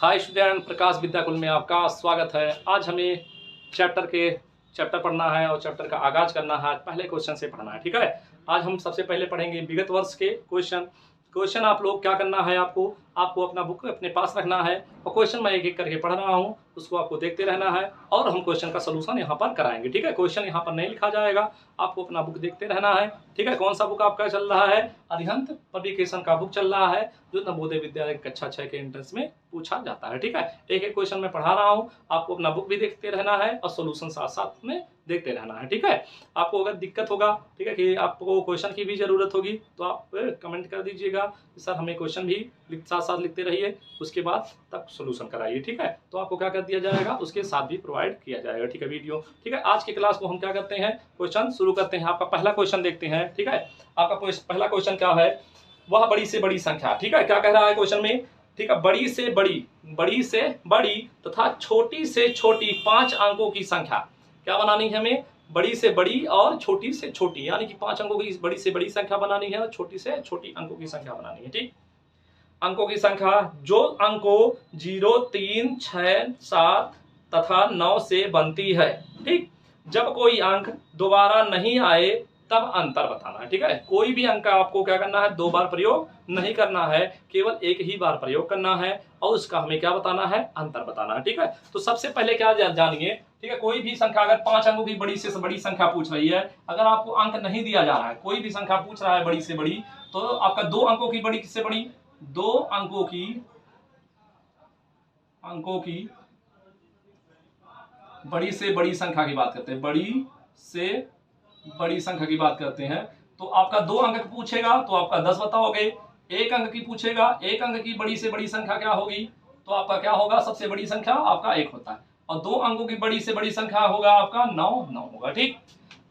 Hi student, प्रकाश विद्याकुल में आपका स्वागत है। आज हमें चैप्टर पढ़ना है और चैप्टर का आगाज करना है। पहले क्वेश्चन से पढ़ना है, ठीक है। आज हम सबसे पहले पढ़ेंगे विगत वर्ष के क्वेश्चन आप लोग क्या करना है, आपको अपना बुक अपने पास रखना है और क्वेश्चन मैं एक एक करके पढ़ रहा हूँ, उसको आपको देखते रहना है और हम क्वेश्चन का सलूशन यहाँ पर कराएंगे, ठीक है। क्वेश्चन यहाँ पर नहीं लिखा जाएगा, आपको अपना बुक देखते रहना है, ठीक है। कौन सा बुक आपका चल रहा है? अरिहंत पब्लिकेशन का बुक चल रहा है, जो नवोदय विद्यालय कक्षा 6 के एंट्रेंस में पूछा जाता है, ठीक है। एक एक क्वेश्चन में पढ़ा रहा हूँ, आपको अपना बुक भी देखते रहना है और सोल्यूशन साथ साथ में देखते रहना है, ठीक है। आपको अगर दिक्कत होगा, ठीक है, कि आपको क्वेश्चन की भी जरूरत होगी तो आप कमेंट कर दीजिएगा, सर हमें क्वेश्चन भी साथ साथ लिखते रहिए, उसके बाद तब सोल्यूशन कराइए, ठीक है। तो आपको क्या कर दिया जाएगा, उसके साथ भी प्रोवाइड किया जाएगा, ठीक है, वीडियो, ठीक है। आज की क्लास को हम क्या करते हैं, क्वेश्चन शुरू करते हैं। आपका पहला क्वेश्चन देखते हैं, ठीक है। आपका पहला क्वेश्चन क्या है? वह बड़ी से बड़ी संख्या, ठीक है। क्या कह रहा है क्वेश्चन में, ठीक है, बड़ी से बड़ी तथा छोटी से छोटी 5 अंकों की संख्या क्या बनानी है हमें? बड़ी से बड़ी और छोटी से छोटी, यानी कि 5 अंकों की बड़ी से बड़ी संख्या बनानी है और छोटी से छोटी अंकों की संख्या बनानी है, ठीक। अंकों की संख्या जो अंकों 0, 3, 6, 7 तथा 9 से बनती है, ठीक। जब कोई अंक दोबारा नहीं आए तब अंतर बताना है, ठीक है। कोई भी अंक आपको क्या करना है, 2 बार प्रयोग नहीं करना है, केवल एक ही बार प्रयोग करना है और उसका हमें क्या बताना है, अंतर बताना है, ठीक है। तो सबसे पहले क्या जानिए, ठीक है, कोई भी संख्या अगर 5 अंकों की बड़ी से बड़ी संख्या पूछ रही है, अगर आपको अंक नहीं दिया जा रहा है, कोई भी संख्या पूछ रहा है बड़ी से बड़ी, तो आपका 2 अंकों की बड़ी से बड़ी, 2 अंकों की बड़ी से बड़ी संख्या की बात करते हैं, बड़ी से बड़ी संख्या की बात करते हैं। तो आपका 2 अंक पूछेगा तो आपका 10 बताओगे, 1 अंक की पूछेगा, 1 अंक की बड़ी से बड़ी संख्या क्या होगी, तो आपका क्या होगा, सबसे बड़ी संख्या आपका 1 होता है और 2 अंकों की बड़ी से बड़ी संख्या होगा आपका 9 होगा, ठीक।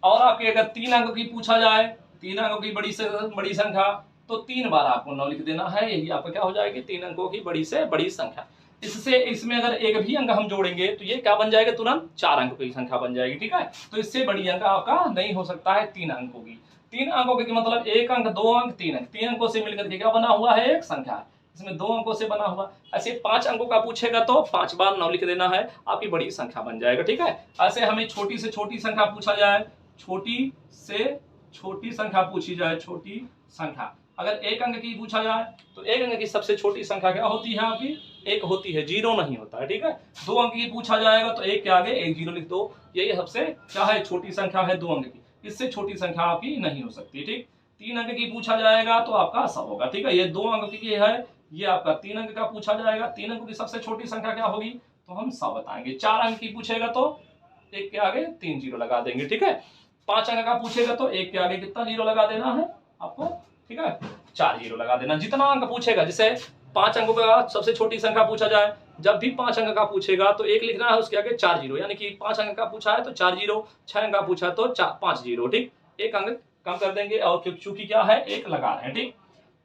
और आपके अगर 3 अंक की पूछा जाए, 3 अंकों की बड़ी से बड़ी संख्या, तो 3 बार आपको 9 लिख देना है, यही आपका क्या हो जाएगी, 3 अंकों की बड़ी से बड़ी संख्या। इसमें अगर एक भी अंक हम जोड़ेंगे तो ये क्या बन जाएगा, तुरंत 4 अंक की संख्या बन जाएगी, ठीक है। तो इससे बड़ी अंक आपका नहीं हो सकता है 3 अंकों की। 3 अंकों की मतलब 1 अंक, 2 अंक, 3 अंक, 3 अंकों से मिलकर के क्या बना हुआ है, एक संख्या, इसमें 2 अंकों से बना हुआ। ऐसे 5 अंकों का पूछेगा तो 5 बार 9 लिख देना है, आपकी बड़ी संख्या बन जाएगा, ठीक है। ऐसे हमें छोटी से छोटी संख्या पूछा जाए, छोटी से छोटी संख्या पूछी जाए, छोटी संख्या अगर 1 अंक की पूछा जाए तो 1 अंक की सबसे छोटी संख्या क्या होती है आपकी, 1 होती है, 0 नहीं होता है, ठीक है। 2 अंक की पूछा जाएगा तो 1 के आगे 1 0 लिख दो, यही सबसे क्या है, छोटी संख्या है 2 अंक की, इससे छोटी संख्या आपकी नहीं हो सकती, ठीक। 3 अंक की पूछा जाएगा तो आपका 100 होगा, ठीक है। ये 2 अंक की है, ये आपका 3 अंक का पूछा जाएगा, 3 अंक की सबसे छोटी संख्या क्या होगी, तो हम 100 बताएंगे। 4 अंक की पूछेगा तो 1 के आगे 3 0 लगा देंगे, ठीक है। 5 अंक का पूछेगा तो 1 के आगे कितना 0 लगा देना है आपको, ठीक है, 4 0 लगा देना। जितना अंक पूछेगा, जैसे 5 अंकों का सबसे छोटी संख्या पूछा जाए, जब भी 5 अंक का पूछेगा तो 1 लिखना है, उसके आगे 4 0, यानी कि 5 अंक का पूछा है तो 4 0, 6 अंक का पूछा है तो 5 0, ठीक। 1 अंक कम कर देंगे और चूंकि क्या है, 1 लगा रहे हैं, ठीक।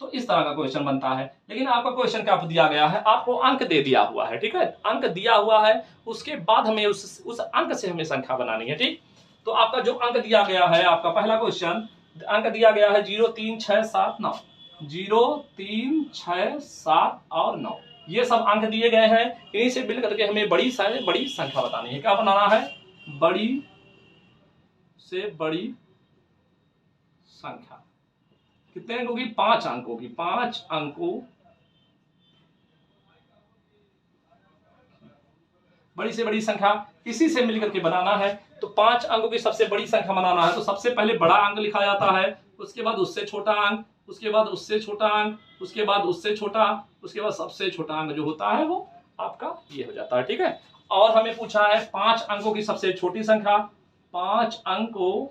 तो इस तरह का क्वेश्चन बनता है। लेकिन आपका क्वेश्चन क्या दिया गया है, आपको अंक दे दिया हुआ है, ठीक है, अंक दिया हुआ है, उसके बाद हमें उस अंक से हमें संख्या बनानी है, ठीक। तो आपका जो अंक दिया गया है, आपका पहला क्वेश्चन अंक दिया गया है 0, 3, 6, 7, 9, 0, 3, 6, 7 और 9, ये सब अंक दिए गए हैं। इन्हीं से मिल करके हमें बड़ी से बड़ी संख्या बतानी है। क्या बनाना है, बड़ी से बड़ी संख्या, कितने अंकों की, 5 अंकों की, 5 अंकों बड़ी से बड़ी संख्या इसी से मिलकर के बनाना है। तो 5 अंकों की सबसे बड़ी संख्या बनाना है तो सबसे पहले बड़ा अंक लिखा जाता है, उसके बाद उससे छोटा अंक, उसके बाद उससे छोटा अंक, उसके बाद उससे छोटा, उसके बाद सबसे छोटा अंक जो होता है वो आपका ये हो जाता है, ठीक है। और हमें पूछा है 5 अंकों की सबसे छोटी संख्या, 5 अंकों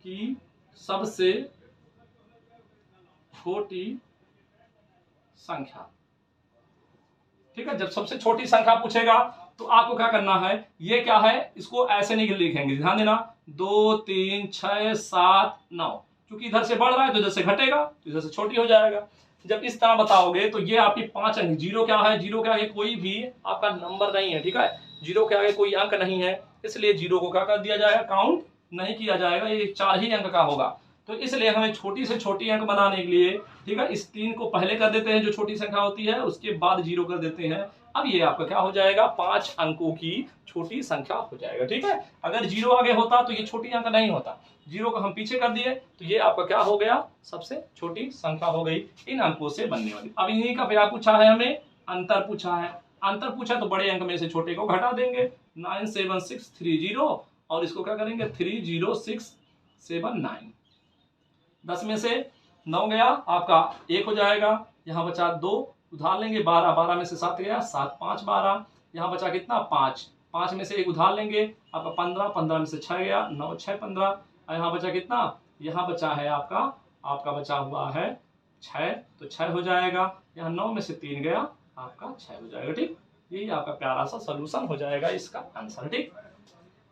की सबसे छोटी संख्या, ठीक है। जब सबसे छोटी संख्या पूछेगा तो आपको क्या करना है, ये क्या है, इसको ऐसे नहीं लिखेंगे, ध्यान देना, 2, 3, 6, 7, 9, क्योंकि इधर से बढ़ रहा है तो इधर से घटेगा तो इधर से छोटी हो जाएगा। जब इस तरह बताओगे तो ये आपकी 5 अंक, 0 क्या है, 0 के आगे कोई भी आपका नंबर नहीं है, ठीक है, 0 के आगे कोई अंक नहीं है, इसलिए 0 को क्या कर दिया जाएगा, काउंट नहीं किया जाएगा, ये 4 ही अंक का होगा। तो इसलिए हमें छोटी से छोटी अंक बनाने के लिए, ठीक है, इस 3 को पहले कर देते हैं जो छोटी संख्या होती है, उसके बाद 0 कर देते हैं। अब ये आपका क्या हो जाएगा, 5 अंकों की छोटी संख्या हो जाएगा। ठीक है, अगर 0 आगे होता तो ये छोटी अंक नहीं होता, 0 को हम पीछे कर दिए तो ये आपका क्या हो गया, सबसे छोटी संख्या हो गई इन अंकों से बनने वाली। अब इन्हीं का क्या पूछा है, हमें अंतर पूछा है। अंतर पूछा तो बड़े अंक में से छोटे को घटा देंगे, 97630, और इसको क्या करेंगे 30679। 10 में से 9 गया आपका 1 हो जाएगा, यहाँ बचा 2, उधार लेंगे 12, 12 में से 7 गया 7, 5 12, यहाँ बचा कितना 5, 5 में से 1 उधार लेंगे आपका 15, 15 में से 6 गया 9, 6 15, यहाँ बचा कितना, यहाँ बचा है आपका बचा हुआ है 6, तो 6 हो जाएगा, यहाँ 9 में से 3 गया आपका 6 हो जाएगा। ठीक, यही आपका प्यारा सा सोल्यूशन हो जाएगा इसका आंसर। ठीक,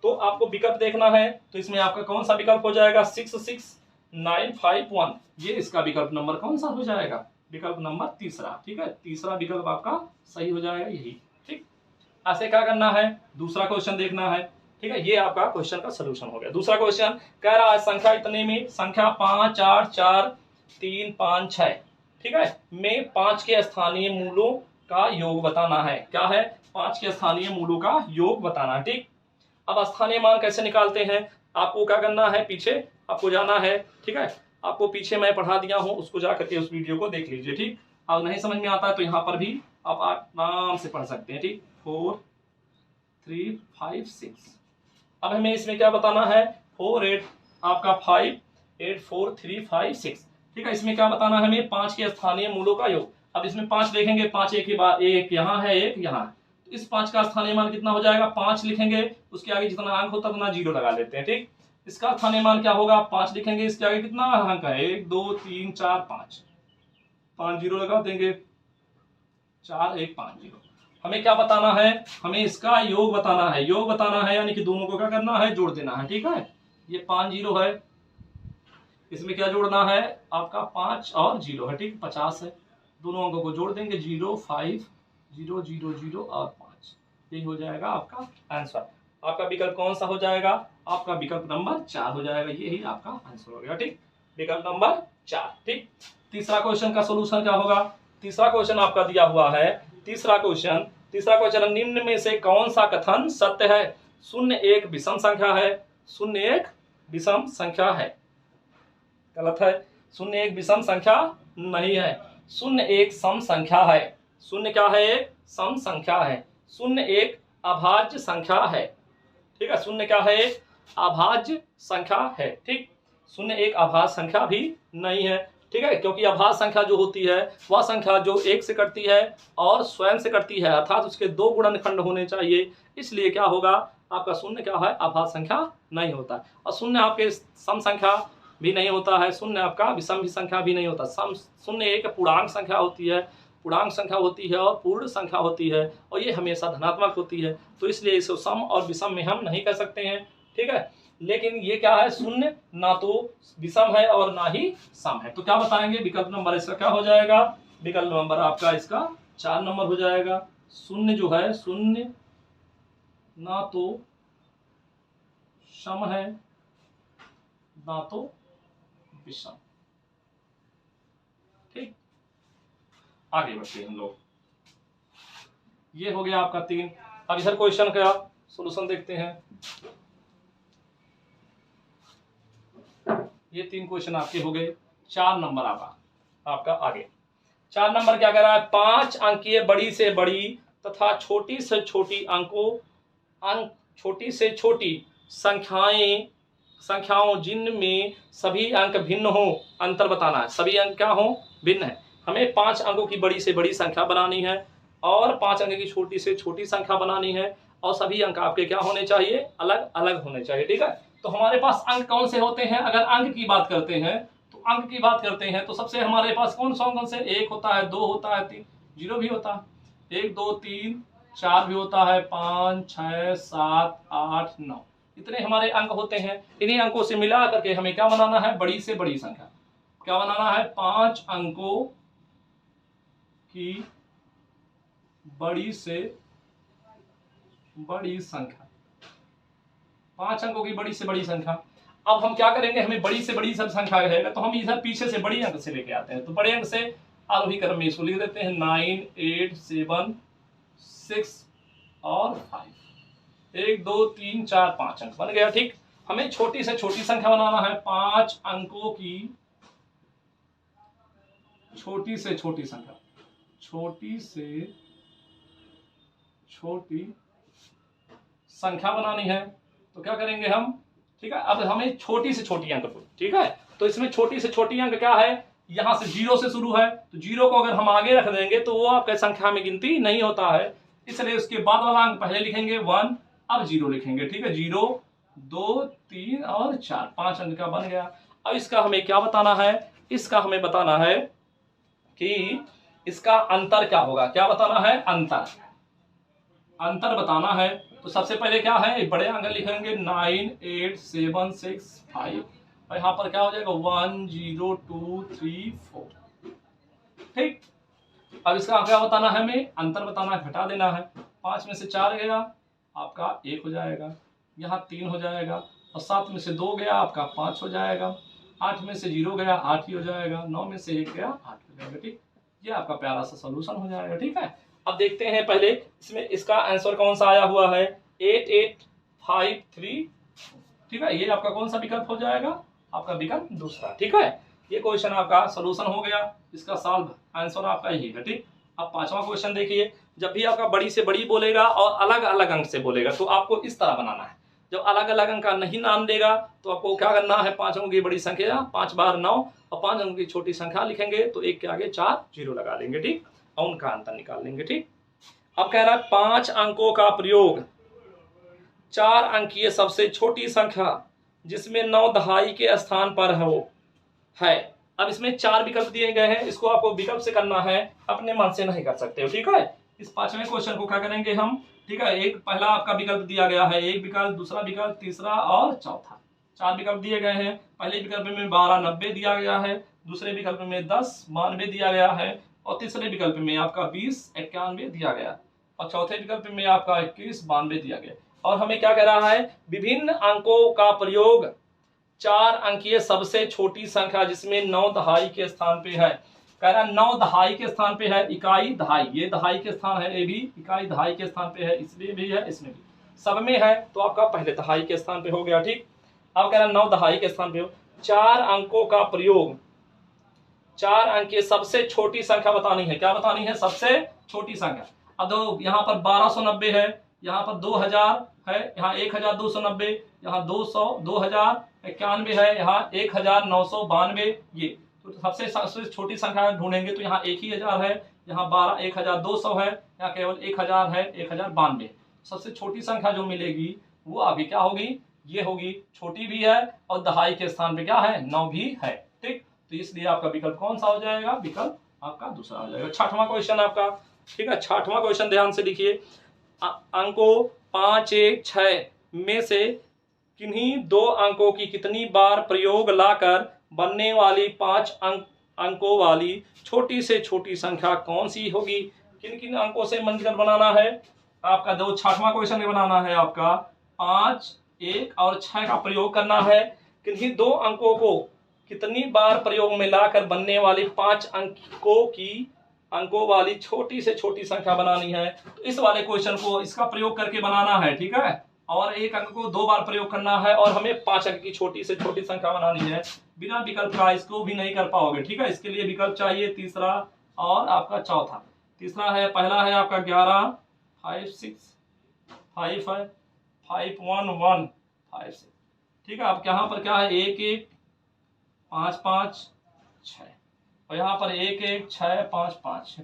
तो आपको विकल्प देखना है, तो इसमें आपका कौन सा विकल्प हो जाएगा, 66951, ये इसका विकल्प नंबर कौन सा हो जाएगा, विकल्प नंबर तीसरा। ठीक है, तीसरा विकल्प आपका सही हो जाएगा यही। ठीक, ऐसे क्या करना है, दूसरा क्वेश्चन देखना है। ठीक है, ये आपका क्वेश्चन का सोल्यूशन हो गया। दूसरा क्वेश्चन कह रहा है संख्या इतने में, संख्या 5 4 4 3 5 6, ठीक है, में 5 के स्थानीय मूलों का योग बताना है। क्या है, 5 के स्थानीय मूलों का योग बताना है। ठीक, अब स्थानीय मान कैसे निकालते हैं, आपको क्या करना है, पीछे आपको जाना है। ठीक है, आपको पीछे मैं पढ़ा दिया हूं, उसको जा करके उस वीडियो को देख लीजिए। ठीक, अब नहीं समझ में आता है तो यहाँ पर भी आप आराम से पढ़ सकते हैं। ठीक, 4 3 5 6, अब हमें इसमें क्या बताना है, 4 8 आपका 5 8 4 3 5 6। ठीक है, इसमें क्या बताना है हमें, 5 के स्थानीय मूलों का योग। अब इसमें 5 देखेंगे, 5 एक के बाद एक यहाँ है, एक यहाँ है, तो इस 5 का स्थानीय मान कितना हो जाएगा, 5 लिखेंगे, उसके आगे जितना अंक होता है उतना 0 लगा लेते हैं। ठीक, इसका स्थानीय मान क्या होगा, 5 लिखेंगे, इसके आगे कितना अंक है, 1 2 3 4 5, 5 0 लगा देंगे, 4 1 5 0। हमें क्या बताना है, हमें इसका योग बताना है। योग बताना है यानी कि दोनों को क्या करना है, जोड़ देना है। ठीक है, ये 5 0 है, इसमें क्या जोड़ना है आपका 5 और 0 है। ठीक, 50 है, दोनों अंकों को जोड़ देंगे, 0 5 0 0 0 और 5, यही हो जाएगा आपका आंसर। आपका विकल्प कौन सा हो जाएगा, आपका विकल्प नंबर 4 हो जाएगा, यही आपका आंसर हो गया। ठीक, विकल्प नंबर 4। ठीक, तीसरा क्वेश्चन का सोल्यूशन क्या होगा, तीसरा क्वेश्चन आपका दिया हुआ है। तीसरा क्वेश्चन, निम्न में से कौन सा कथन सत्य है, 0 एक विषम संख्या है, 0 एक विषम संख्या है। गलत है, 0 एक विषम संख्या नहीं है, 0 एक सम संख्या है। 0 क्या है, एक सम संख्या है, 0 एक अभाज्य संख्या है। ठीक है, 0 क्या है, एक अभाज्य संख्या है। ठीक, 0 एक अभाज्य संख्या भी नहीं है। ठीक है, क्योंकि अभाज्य संख्या जो होती है वह संख्या जो 1 से कटती है और स्वयं से कटती है, अर्थात उसके 2 गुणनखंड होने चाहिए, इसलिए क्या होगा आपका 0 क्या है, अभाज्य संख्या नहीं होता। और 0 आपके सम संख्या भी नहीं होता है, 0 आपका विषम संख्या भी नहीं होता। 0 एक पूर्णांक संख्या होती है, पूर्णांक संख्या होती है और पूर्ण संख्या होती है, और ये हमेशा धनात्मक होती है, तो इसलिए इसे सम और विषम में हम नहीं कह सकते हैं। ठीक है, लेकिन ये क्या है, 0 ना तो विषम है और ना ही सम है, तो क्या बताएंगे, विकल्प नंबर इसका क्या हो जाएगा, विकल्प नंबर आपका इसका 4 नंबर हो जाएगा। 0 जो है, 0 ना तो सम है ना तो विषम। ठीक, आगे बढ़ते हैं हम लोग, ये हो गया आपका 3। अब इधर क्वेश्चन का सॉल्यूशन देखते हैं। ये 3 क्वेश्चन आपके हो गए। 4 नंबर आपका आगे 4 नंबर क्या कह रहा है, 5 अंकीय बड़ी से बड़ी तथा छोटी से छोटी छोटी से छोटी संख्याओं जिनमें सभी अंक भिन्न हो, अंतर बताना है। सभी अंक क्या हो, भिन्न है। हमें 5 अंकों की बड़ी से बड़ी संख्या बनानी है और 5 अंक की छोटी से छोटी संख्या बनानी है, और सभी अंक आपके क्या होने चाहिए, अलग अलग होने चाहिए। ठीक है, तो हमारे पास अंक कौन से होते हैं, अगर अंक की बात करते हैं तो सबसे हमारे पास कौन से, 1 होता है, 2 होता है, 3 0 भी होता है, 1 2 3 4 भी होता है, 5 6 7 8 9, इतने हमारे अंक होते हैं। इन्हीं अंकों से मिला करके हमें क्या बनाना है, बड़ी से बड़ी संख्या। क्या बनाना है, 5 अंकों की बड़ी से बड़ी संख्या, 5 अंकों की बड़ी से बड़ी संख्या। अब हम क्या करेंगे, हमें बड़ी से बड़ी सब संख्या रहेगा तो हम इधर पीछे से बड़ी अंक से लेके आते हैं। तो बड़े अंक से आरोही क्रम में इसको लिख देते हैं 9, 8, 7, 6 और 5। 1, 2, 3, 4, 5 अंक बन गया। ठीक, हमें छोटी से छोटी संख्या बनाना है, 5 अंकों की छोटी से छोटी संख्या, छोटी से छोटी संख्या बनानी है। तो क्या करेंगे हम, ठीक है, अब हमें छोटी से छोटी अंक, ठीक है, तो इसमें छोटी से छोटी अंक क्या है, यहां से 0 से शुरू है, तो 0 को अगर हम आगे रख देंगे तो वो आपके संख्या में गिनती नहीं होता है, इसलिए उसके बाद वाला अंक पहले लिखेंगे 1, अब 0 लिखेंगे। ठीक है, 0, 2, 3 और 4, 5 अंक का बन गया। अब इसका हमें क्या बताना है, इसका हमें बताना है कि इसका अंतर क्या होगा, क्या बताना है, अंतर बताना है। तो सबसे पहले क्या है, बड़े अंक लिखेंगे 9, 8, 7, 6, 5 और यहाँ पर क्या हो जाएगा 1, 0, 2, 3, 4। ठीक, अब इसका क्या बताना है, हमें अंतर बताना है, घटा देना है। 5 में से 4 गया आपका 1 हो जाएगा, यहाँ 3 हो जाएगा, और 7 में से 2 गया आपका 5 हो जाएगा, 8 में से 0 गया 8 ही हो जाएगा, 9 में से 1 गया 8 हो जाएगा। ठीक, ये आपका प्यारा सा सोल्यूशन हो जाएगा। ठीक है, अब देखते हैं पहले इसमें इसका आंसर कौन सा आया हुआ है, 8, 8, 5, 3। ठीक है, ये आपका कौन सा विकल्प हो जाएगा, आपका विकल्प दूसरा। ठीक है, ये क्वेश्चन आपका सोल्यूशन हो गया, इसका सॉल्व आंसर आपका यही है। ठीक, अब 5वां क्वेश्चन देखिए, जब भी आपका बड़ी से बड़ी बोलेगा और अलग अलग अंक से बोलेगा तो आपको इस तरह बनाना है। जब अलग अलग अंक का नहीं नाम देगा तो आपको क्या करना है, 5 अंकों की बड़ी संख्या 5 बार 9 और 5 अंकों की छोटी संख्या लिखेंगे तो एक के आगे 4 0 लगा लेंगे। ठीक, और उनका अंतर निकाल लेंगे। ठीक, अब कह रहा है 5 अंकों का प्रयोग 4 अंकीय सबसे छोटी संख्या जिसमें 9 दहाई के स्थान पर है। अब इसमें 4 विकल्प दिए गए हैं, इसको आपको विकल्प से करना है, अपने मन से नहीं कर सकते हो। ठीक है, इस 5वें क्वेश्चन को क्या करेंगे हम, ठीक है, एक पहला आपका विकल्प दिया गया है, एक विकल्प, दूसरा विकल्प, तीसरा और चौथा, 4 विकल्प दिए गए हैं। पहले विकल्प में 12, 90 दिया गया है, दूसरे विकल्प में 10, 92 दिया गया है, और तीसरे विकल्प में आपका 20, 91 दिया गया, और चौथे विकल्प में आपका 21, 92 दिया गया। और हमें क्या कह रहा है, विभिन्न अंकों का प्रयोग 4 अंकीय सबसे छोटी संख्या जिसमें 9 दहाई के स्थान पे है। कह रहा है 9 दहाई के स्थान पे है, इकाई दहाई, ये दहाई के स्थान है, ये भी इकाई दहाई के स्थान पे है, इसमें भी है, इसमें भी, सब में है, तो आपका पहले दहाई के स्थान पे हो गया। ठीक, अब कह रहा है 9 दहाई के स्थान पे हो, 4 अंकों का प्रयोग 4 अंक की सबसे छोटी संख्या बतानी है। क्या बतानी है, सबसे छोटी संख्या। अब दो, यहाँ पर 1290 है, यहाँ पर 2000 है, यहाँ 1290, यहाँ 200, 2091 है, यहाँ 1992, ये तो सबसे छोटी संख्या ढूंढेंगे तो यहाँ 1000 है, यहाँ 1200 है, यहाँ केवल 1000 है, 1092। सबसे छोटी संख्या जो मिलेगी वो आगे क्या होगी, ये होगी, छोटी भी है और दहाई के स्थान पे क्या है, 9 भी है। ठीक, तो इसलिए आपका विकल्प कौन सा हो जाएगा, विकल्प आपका दूसरा हो जाएगा। 6वां क्वेश्चन आपका, ठीक है, 6वां क्वेश्चन ध्यान से लिखिए, अंकों 5, 1, 6 में से किन्हीं 2 अंकों की कितनी बार प्रयोग लाकर बनने वाली 5 अंकों वाली छोटी से छोटी संख्या कौन सी होगी। किन किन अंकों से मिलकर बनाना है आपका, 6वां क्वेश्चन बनाना है आपका, 5, 1 और 6 का प्रयोग करना है, किन्हीं 2 अंकों को कितनी बार प्रयोग में लाकर बनने वाली 5 अंकों वाली छोटी से छोटी संख्या बनानी है। तो इस वाले क्वेश्चन को इसका प्रयोग करके बनाना है। ठीक है, और एक अंक को 2 बार प्रयोग करना है और हमें 5 अंक की छोटी से छोटी संख्या बनानी है। बिना विकल्प का इसको भी नहीं कर पाओगे। ठीक है, इसके लिए विकल्प चाहिए, तीसरा और आपका चौथा। तीसरा है, पहला है आपका 11, 5, 6, 5 है, 5, 1, 1, 5, 6। ठीक है, अब यहाँ पर क्या है, 1, 1, 5, 5, 6 और यहाँ पर 1, 1, 6, 5, 5।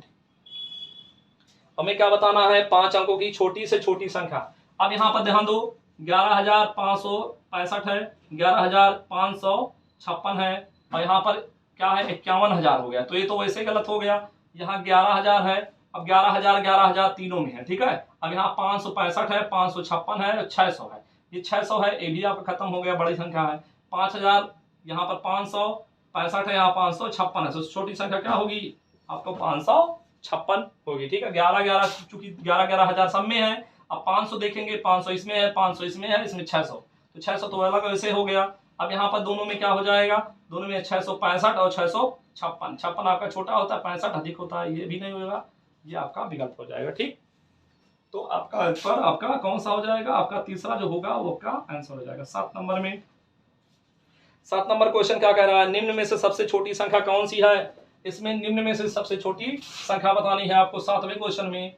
हमें क्या बताना है, 5 अंकों की छोटी से छोटी संख्या। अब यहाँ पर ध्यान दो, 11,565 है, 11,556 है, और यहाँ पर क्या है, 51,000 हो गया। तो ये तो वैसे गलत हो गया, यहाँ 11,000 है, अब 11,000 11,000 तीनों में है। ठीक है, अब यहाँ 565 है, 556 है और 600 है, ये 600 है, ये भी आपका खत्म हो गया, बड़ी संख्या है। 5,000 यहाँ पर 565 है, यहाँ 556 है, तो छोटी संख्या क्या होगी आपको, 556 होगी। ठीक है, 11,11 चूंकि 11,11,000 सब में है। अब 500 देखेंगे, 500 इसमें है, 500 इसमें है, इसमें 600, तो 600 तो अलग वैसे हो गया। अब यहाँ पर दोनों में क्या हो जाएगा, दोनों में 665 और 656, 56 आपका छोटा होता है, 65 अधिक होता है, ये भी नहीं होगा, ये आपका विकल्प हो जाएगा। ठीक, तो आपका आंसर आपका कौन सा हो जाएगा, आपका तीसरा जो होगा वो आपका आंसर हो जाएगा। 7 नंबर में, 7 नंबर क्वेश्चन क्या कह रहा है, निम्न में से सबसे छोटी संख्या कौन सी है। इसमें निम्न में से सबसे छोटी संख्या बतानी है आपको 7वें क्वेश्चन में।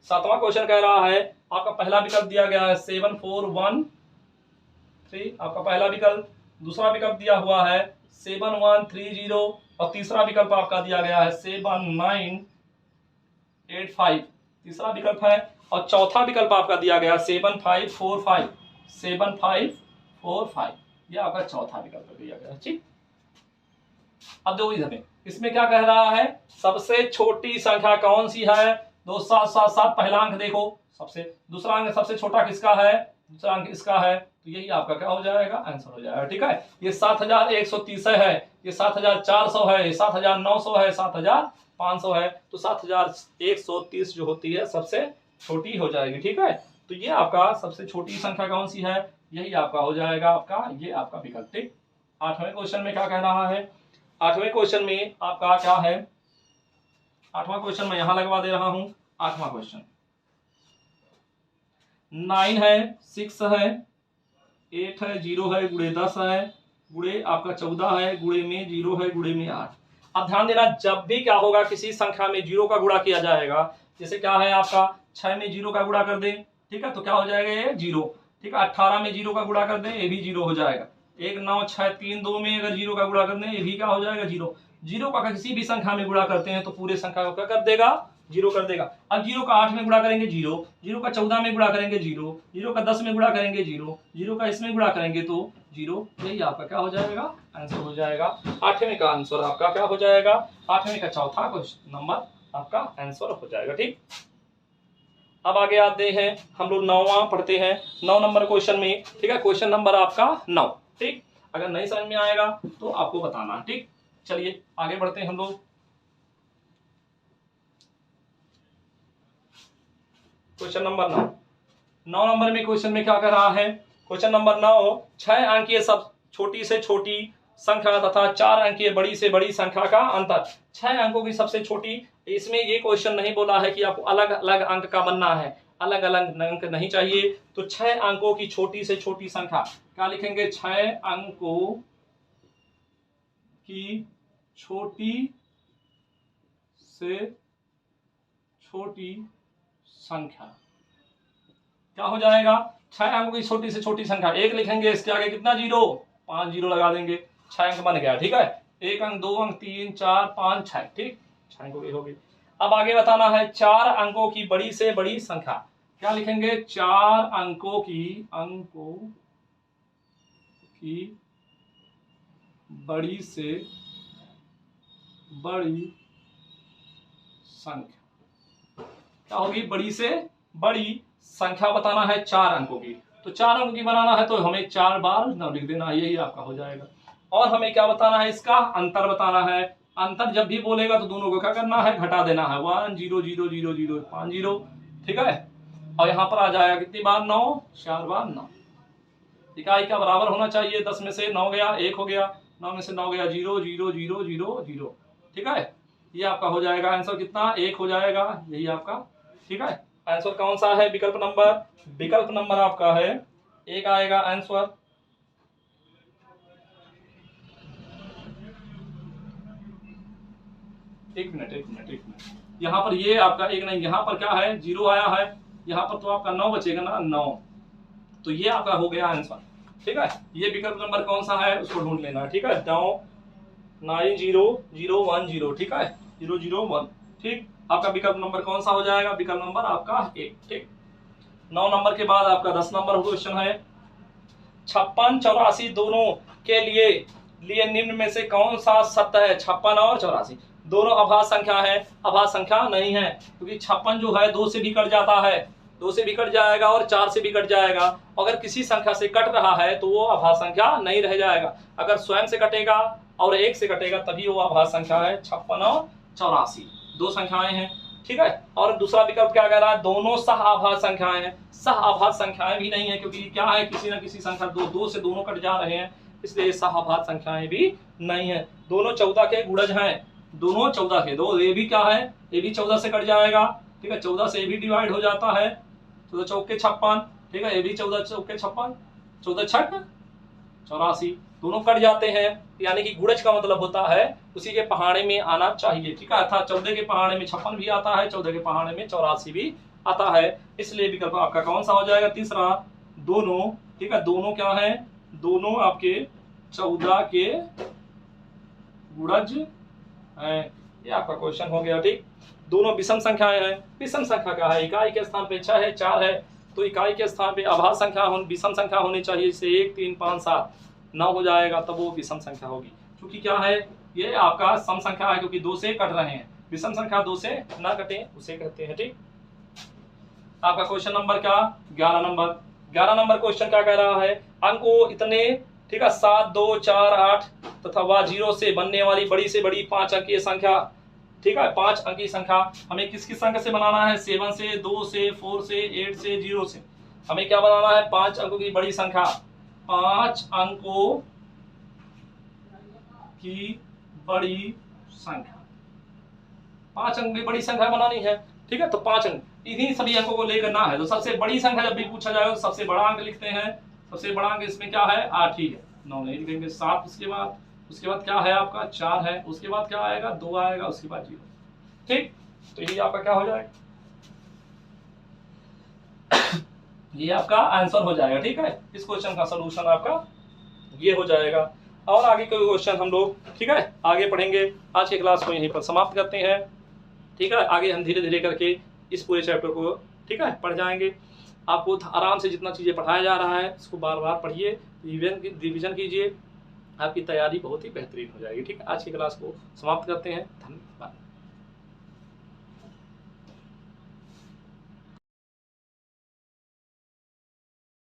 7वां क्वेश्चन कह रहा है, आपका पहला विकल्प दिया गया है 7413, आपका पहला विकल्प। दूसरा विकल्प दिया हुआ है 7130 और तीसरा विकल्प आपका दिया गया है 7985, तीसरा विकल्प है। और चौथा विकल्प आपका दिया गया 7545, 7545, ये आपका चौथा विकल्प दिया गया। ठीक, अब देखो इधर इसमें क्या कह रहा है, सबसे छोटी संख्या कौन सी है। 2 7 7 7 पहला अंक देखो, सबसे दूसरा अंक सबसे छोटा किसका है, दूसरा अंक इसका है, तो यही आपका क्या हो जाएगा, आंसर हो जाएगा। ठीक है, ये 7130 है, ये 7400 है, ये 7900 है, 7500 है, तो 7130 जो होती है सबसे छोटी हो जाएगी। ठीक है, तो ये आपका सबसे छोटी संख्या कौन सी है, यही आपका हो जाएगा आपका, ये आपका विकल्प। ठीक, 8वें क्वेश्चन में क्या कह रहा है, 8वें क्वेश्चन में आपका क्या है, 8वां क्वेश्चन मैं यहां लगवा दे रहा हूं। 8वां क्वेश्चन 9 है, 6 है, 8 है, 0 है, गुणे 10 है, गुणे आपका 14 है, गुणे में 0 है, गुणे में 8। अब ध्यान देना, जब भी क्या होगा, किसी संख्या में 0 का गुणा किया जाएगा, जैसे क्या है आपका 6 में 0 का गुणा कर दे, ठीक है, तो क्या हो जाएगा ये 0। ठीक है, 18 में 0 का गुणा कर दे, ये भी 0 हो जाएगा। 1 9 6 3 2 में अगर 0 का गुणा कर दें, ये भी क्या हो जाएगा 0। 0 का किसी भी संख्या में गुणा करते हैं तो पूरे संख्या को क्या कर देगा, 0 कर देगा। अब 0 का 8 में गुणा करेंगे 0, 0 का 14 में गुणा करेंगे 0, 0 का 10 में गुणा करेंगे 0, 0 का इसमें गुणा करेंगे तो 0, यही आपका क्या हो जाएगा, आंसर हो जाएगा। 8वें का आंसर आपका क्या हो जाएगा, 8वें का चौथा नंबर आपका आंसर हो जाएगा। ठीक, अब आगे आते हैं हम लोग 9वां पढ़ते हैं, 9 नंबर क्वेश्चन में। ठीक है, क्वेश्चन नंबर आपका 9। ठीक, अगर नहीं समझ में आएगा तो आपको बताना। ठीक, चलिए आगे बढ़ते हैं हम लोग। क्वेश्चन नंबर 9, 9 नंबर में क्वेश्चन में क्या कर रहा है, क्वेश्चन नंबर 9, 6 अंकीय सब छोटी से छोटी संख्या तथा 4 अंकीय बड़ी से बड़ी संख्या का अंतर। 6 अंकों की सबसे छोटी, इसमें ये क्वेश्चन नहीं बोला है कि आपको अलग अलग अंक का बनना है, अलग अलग अंक नहीं चाहिए। तो 6 अंकों की छोटी से छोटी संख्या क्या लिखेंगे, 6 अंकों की छोटी से छोटी संख्या क्या हो जाएगा, 6 अंकों की छोटी से छोटी संख्या, 1 लिखेंगे, इसके आगे कितना 0, 5 0 लगा देंगे, 6 अंक बन गया। ठीक है, 1 अंक 2 अंक 3 4 5 6, ठीक, 6 अंकों की होगी। अब आगे बताना है 4 अंकों की बड़ी से बड़ी संख्या, क्या लिखेंगे, 4 अंकों की बड़ी से बड़ी संख्या क्या होगी, बड़ी से बड़ी संख्या बताना है 4 अंकों की। तो 4 अंकों की बनाना है तो हमें 4 बार न लिख देना है, यही आपका हो जाएगा। और हमें क्या बताना है, इसका अंतर बताना है। अंतर जब भी बोलेगा तो दोनों को क्या करना है, घटा देना है, 1 0 0 0 0 5 0। ठीक है, और यहाँ पर आ जाएगा कितनी बार, 9, 4 बार 9। इकाई का बराबर होना चाहिए, 10 में से 9 गया 1 हो गया, 9 में से 9 गया 0 0 0 0 0। ठीक है, ये आपका हो जाएगा आंसर कितना, 1 हो जाएगा, यही आपका। ठीक है, आंसर कौन सा है, विकल्प नंबर आपका है 1 आएगा आंसर। एक मिनट, यहाँ पर ये आपका 1 नहीं, यहाँ पर क्या है 0 आया है, यहाँ पर तो आपका 9 बचेगा ना, 9, तो ये आपका हो गया आंसर। ठीक है, ये विकल्प नंबर कौन सा है उसको ढूंढ लेना। ठीक है, 9 0 0 1 0। ठीक है, 0 0 1। ठीक, आपका विकल्प नंबर कौन सा हो जाएगा, विकल्प नंबर आपका 1। ठीक, 9 नंबर के बाद आपका 10 नंबर क्वेश्चन है, 56 84 दोनों के लिए निम्न में से कौन सा सत्य है। 56 और 84 दोनों अभाज्य संख्या है, अभाज्य संख्या नहीं है, क्योंकि 56 जो है 2 से भी कट जाता है, 2 से भी कट जाएगा और 4 से भी कट जाएगा। अगर किसी संख्या से कट रहा है तो वो अभाज्य संख्या नहीं रह जाएगा, अगर स्वयं से कटेगा और 1 से कटेगा तभी वो अभाज्य संख्या है। 56 और 84 दो संख्याएं हैं। ठीक है, और दूसरा विकल्प क्या कह रहा है, दोनों सह अभाज्य संख्याएं हैं। सह अभाज्य संख्याएं भी नहीं है, क्योंकि क्या है, किसी न किसी संख्या 2 से दोनों कट जा रहे हैं, इसलिए सहभाज्य संख्याएं भी नहीं है। दोनों 14 के गुणज हैं, दोनों 14 के। दो ये भी क्या है, ये भी 14 से कट जाएगा, ठीक है। 14 से ये भी डिवाइड हो जाता है, 14 चौके 56, ठीक है। ये भी 14 चौके 56, 14 छक 84, दोनों कट जाते हैं। यानी कि गुणज का मतलब होता है उसी के पहाड़े में आना चाहिए, ठीक है। अर्थात 14 के पहाड़े में 56 भी आता है, 14 के पहाड़े में 84 भी आता है। इसलिए विकल्प आपका कौन सा हो जाएगा, तीसरा, दोनों, ठीक है। दोनों क्या है, दोनों आपके 14 के गुणज हैं, ये आपका क्वेश्चन हो गया, ठीक। दोनों विषम संख्याएं हैं। विषम संख्या क्या है, इकाई के स्थान पे 6 है, 4 है, तो इकाई के स्थान पे अभाज्य संख्या विषम संख्या होनी चाहिए। जैसे 1 3 5 7 9 हो जाएगा, तब वो विषम संख्या होगी। क्योंकि क्या है, ये आपका सम संख्या है, क्योंकि 2 से कट रहे हैं। विषम संख्या 2 से ना कटे उसे कहते हैं, ठीक। आपका क्वेश्चन नंबर क्या, 11 नंबर। 11 नंबर क्वेश्चन क्या कह रहा है, अंकों इतने, ठीक है, 7 2 4 8 तथा वह 0 से बनने वाली बड़ी से बड़ी 5 अंकीय संख्या, ठीक है। 5 अंकीय संख्या हमें किस किस अंक से बनाना है, 7 से, 2 से, 4 से, 8 से, 0 से। हमें क्या बनाना है, 5 अंकों की बड़ी संख्या, 5 अंकों की बड़ी संख्या, 5 अंक की बड़ी संख्या बनानी है, ठीक है। तो 5 अंक, इन्हीं सभी अंकों को लेकर ना है। तो सबसे बड़ी संख्या जब भी पूछा जाएगा तो सबसे बड़ा अंक लिखते हैं। सबसे बड़ा अंक इसमें क्या है, 8 ही है, 9 नहीं लिखेंगे। 7 उसके बाद क्या है आपका, 4 है, उसके बाद क्या आएगा, 2 आएगा, उसके बाद 0, ठीक। तो ये आपका क्या हो जाएगा, ये आपका आंसर हो जाएगा, ठीक है। इस क्वेश्चन का सलूशन आपका ये हो जाएगा। और आगे कोई क्वेश्चन हम लोग, ठीक है, आगे पढ़ेंगे। आज की क्लास को यहीं पर समाप्त करते हैं, ठीक है। आगे हम धीरे धीरे करके इस पूरे चैप्टर को, ठीक है, पढ़ जाएंगे। आपको आराम से जितना चीज़ें पढ़ाया जा रहा है इसको बार बार पढ़िए, रिवीजन कीजिए, आपकी तैयारी बहुत ही बेहतरीन हो जाएगी, ठीक है। आज की क्लास को समाप्त करते हैं। धन्यवाद।